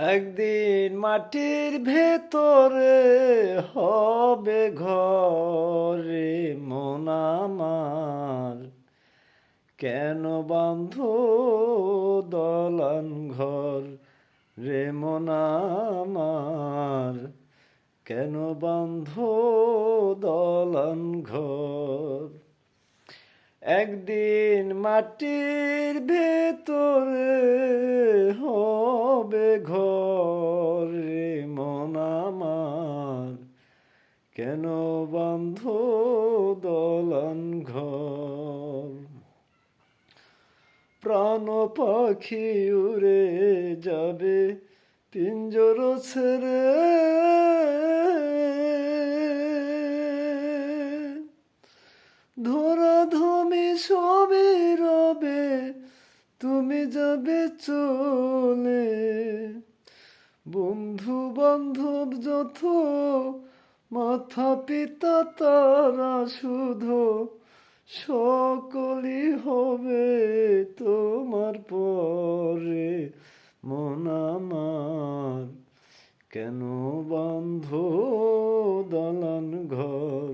একদিন মাটির ভেতরে হবে ঘরে মন আমার, কেন বাঁধ দলান ঘর রে মন আমার, কেন বাঁধ দলান ঘর। একদিন মাটির ভেতরে হবে ঘর রে মন আমার, কেন বাঁধ দলান ঘর। প্রাণ পাখি উড়ে যাবে পিঞ্জর ছেড়ে, ধরাধমি সবই রবে তুমি যাবে চলে। বন্ধু বান্ধব যত মাতা পিতা তারা শুধু সকলই হবে তোমার পরে মন আমার, কেন বাঁধ দলান ঘর।